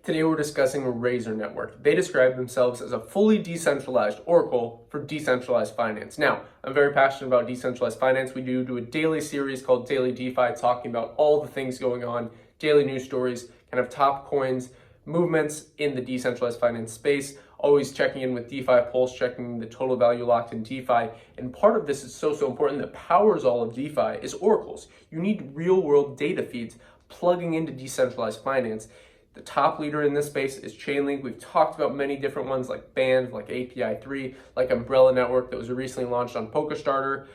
Today we're discussing RZR Network. They describe themselves as a fully decentralized oracle for decentralized finance. Now, I'm very passionate about decentralized finance. We do a daily series called Daily DeFi, talking about all the things going on, daily news stories, kind of top coins, movements in the decentralized finance space, always checking in with DeFi Pulse, checking the total value locked in DeFi. And part of this is so important that powers all of DeFi is oracles. You need real world data feeds plugging into decentralized finance. The top leader in this space is Chainlink. We've talked about many different ones like Band, like API3, like Umbrella Network that was recently launched on PokerStarter.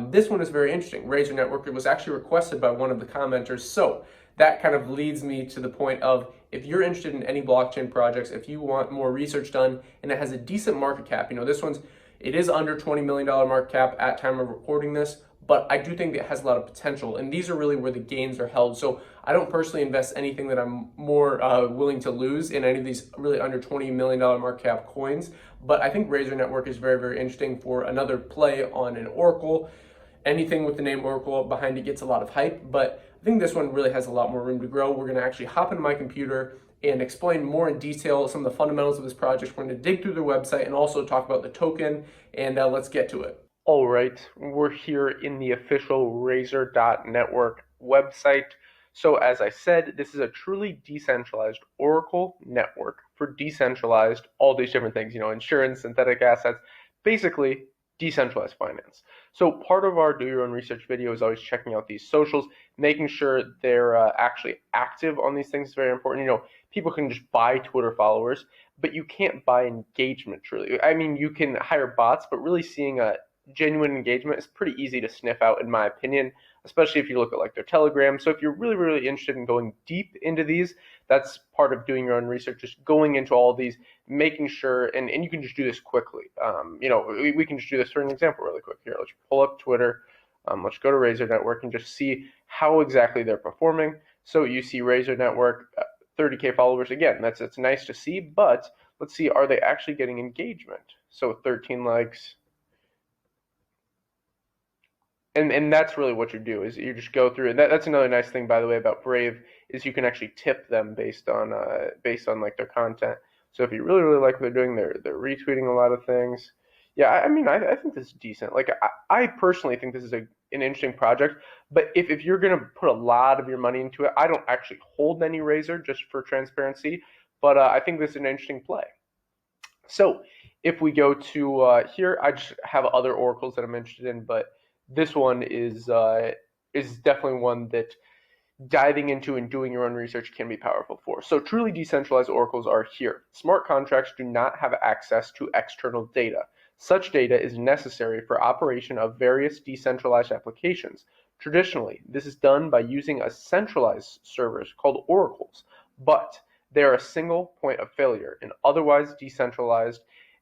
This one is very interesting. RZR Network, it was actually requested by one of the commenters. So that kind of leads me to the point of, if you're interested in any blockchain projects, if you want more research done and it has a decent market cap, it is under $20 million market cap at time of recording this, but I do think it has a lot of potential, and these are really where the gains are held. So I don't personally invest anything that I'm more willing to lose in any of these really under $20 million market cap coins, but I think RZR Network is very, very interesting for another play on an oracle. Anything with the name Oracle behind it gets a lot of hype, but I think this one really has a lot more room to grow. We're going to actually hop into my computer and explain more in detail some of the fundamentals of this project. We're going to dig through their website and also talk about the token, and let's get to it. All right, we're here in the official RZR.network website. So as I said, this is a truly decentralized Oracle network for decentralized, all these different things, insurance, synthetic assets, basically decentralized finance. So part of our do your own research video is always checking out these socials, making sure they're actually active on these things is very important. People can just buy Twitter followers, but you can't buy engagement truly. I mean, you can hire bots, but really seeing a genuine engagement is pretty easy to sniff out, in my opinion, especially if you look at like their Telegram. So if you're really, really interested in going deep into these, that's part of doing your own research, just going into all of these, making sure, and you can just do this quickly. We can just do this for an example really quick. Here, let's pull up Twitter. Let's go to RZR Network and just see how exactly they're performing. So you see RZR Network, 30K followers. Again, that's nice to see, but let's see, are they actually getting engagement? So 13 likes. And that's really what you do, is you just go through. That's another nice thing, by the way, about Brave, is you can actually tip them based on like their content. So if you really, really like what they're doing, they're retweeting a lot of things. Yeah, I think this is decent. Like I personally think this is an interesting project. But if you're gonna put a lot of your money into it, I don't actually hold any RZR, just for transparency. But I think this is an interesting play. So if we go to here, I just have other oracles that I'm interested in, but this one is definitely one that diving into and doing your own research can be powerful for. So truly decentralized oracles are here. Smart contracts do not have access to external data. Such data is necessary for operation of various decentralized applications. Traditionally, this is done by using a centralized servers called oracles, but they are a single point of failure in otherwise decentralized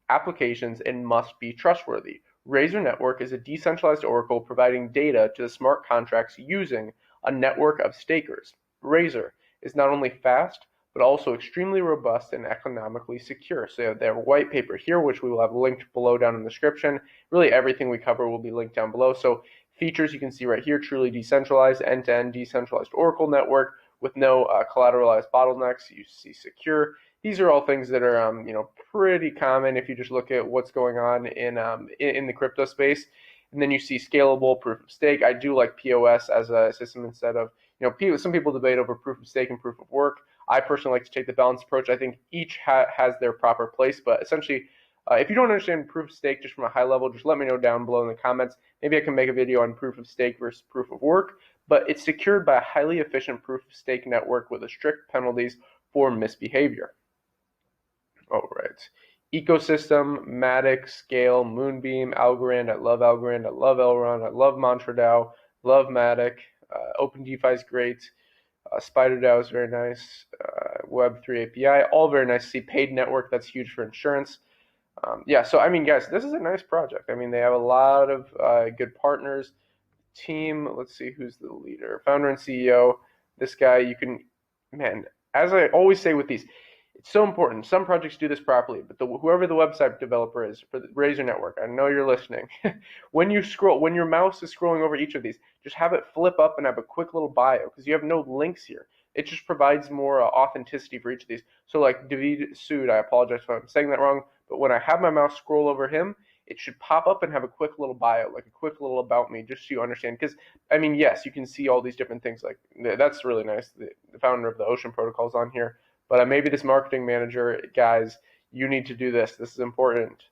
applications and must be trustworthy. RZR Network is a decentralized oracle providing data to the smart contracts using a network of stakers. RZR is not only fast, but also extremely robust and economically secure. So they have a white paper here, which we will have linked below down in the description. Really everything we cover will be linked down below. So features you can see right here: truly decentralized, end-to-end decentralized oracle network with no collateralized bottlenecks. You see secure. These are all things that are, pretty common if you just look at what's going on in the crypto space. And then you see scalable, proof of stake. I do like POS as a system instead of, some people debate over proof of stake and proof of work. I personally like to take the balanced approach. I think each has their proper place, but essentially, if you don't understand proof of stake just from a high level, just let me know down below in the comments. Maybe I can make a video on proof of stake versus proof of work, but it's secured by a highly efficient proof of stake network with strict penalties for misbehavior. All right. Ecosystem, Matic, Scale, Moonbeam, Algorand. I love Algorand. I love Elrond. I love MantraDAO. Love Matic. OpenDefi is great. SpiderDAO is very nice. Web3 API, all very nice to see. Paid network, that's huge for insurance. So guys, this is a nice project. They have a lot of good partners. Team, let's see who's the leader. Founder and CEO. This guy, as I always say with these, it's so important. Some projects do this properly, but whoever the website developer is for the RZR Network, I know you're listening. When your mouse is scrolling over each of these, just have it flip up and have a quick little bio, because you have no links here. It just provides more authenticity for each of these. So like David Sood, I apologize if I'm saying that wrong, but when I have my mouse scroll over him, it should pop up and have a quick little bio, like a quick little about me, just so you understand. Because I mean, yes, you can see all these different things. Like that's really nice. The founder of the Ocean Protocol is on here, but maybe this marketing manager, guys, you need to do this. This is important.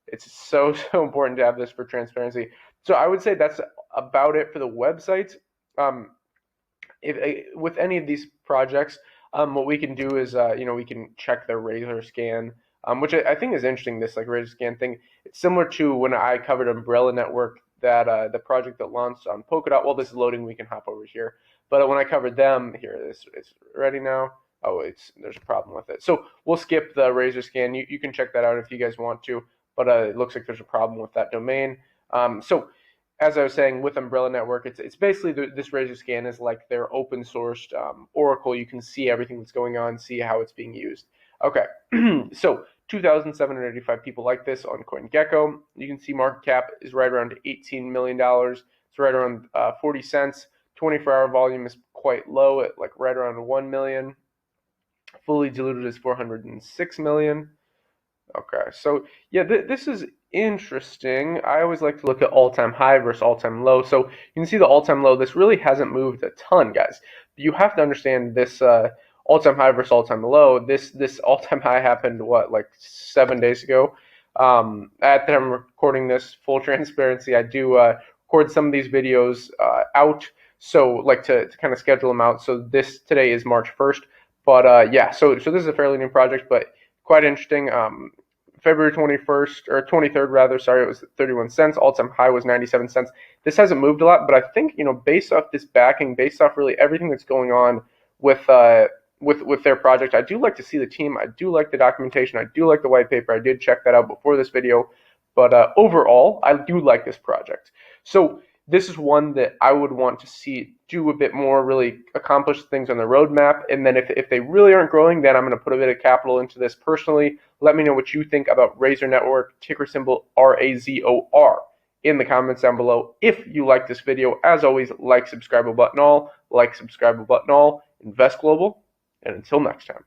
It's so important to have this for transparency. So I would say that's about it for the websites. Um, with any of these projects, what we can do is, we can check their razor scan, which I think is interesting. This like razor scan thing. It's similar to when I covered Umbrella Network, that the project that launched on Polkadot. Well, this is loading. We can hop over here. But when I covered them, here it's ready now. Oh, there's a problem with it. So we'll skip the razor scan. You can check that out if you guys want to. But it looks like there's a problem with that domain. So as I was saying, with Umbrella Network, it's basically this Razor Scan is like their open sourced Oracle. You can see everything that's going on, see how it's being used. Okay, so 2,785 people like this on CoinGecko. You can see market cap is right around $18 million. It's right around 40 cents. 24-hour volume is quite low at like right around 1 million. Fully diluted is 406 million. Okay, so yeah, this is interesting. I always like to look at all-time high versus all-time low. So you can see the all-time low. This really hasn't moved a ton, guys. You have to understand this all-time high versus all-time low. This all-time high happened what, like 7 days ago. At the time I'm recording this, full transparency, I do record some of these videos out. So like to kind of schedule them out. So this today is March 1st. But yeah, so this is a fairly new project, but quite interesting. February 21st or 23rd rather, sorry, it was 31 cents. All-time high was 97 cents. This hasn't moved a lot, but I think, based off this backing, based off really everything that's going on with their project, I do like to see the team. I do like the documentation. I do like the white paper. I did check that out before this video, but overall, I do like this project. So this is one that I would want to see do a bit more, really accomplish things on the roadmap. And then if they really aren't growing, then I'm going to put a bit of capital into this personally. Let me know what you think about Razor Network, ticker symbol RAZOR, in the comments down below. If you like this video, as always, like, subscribe button all, invest global, and until next time.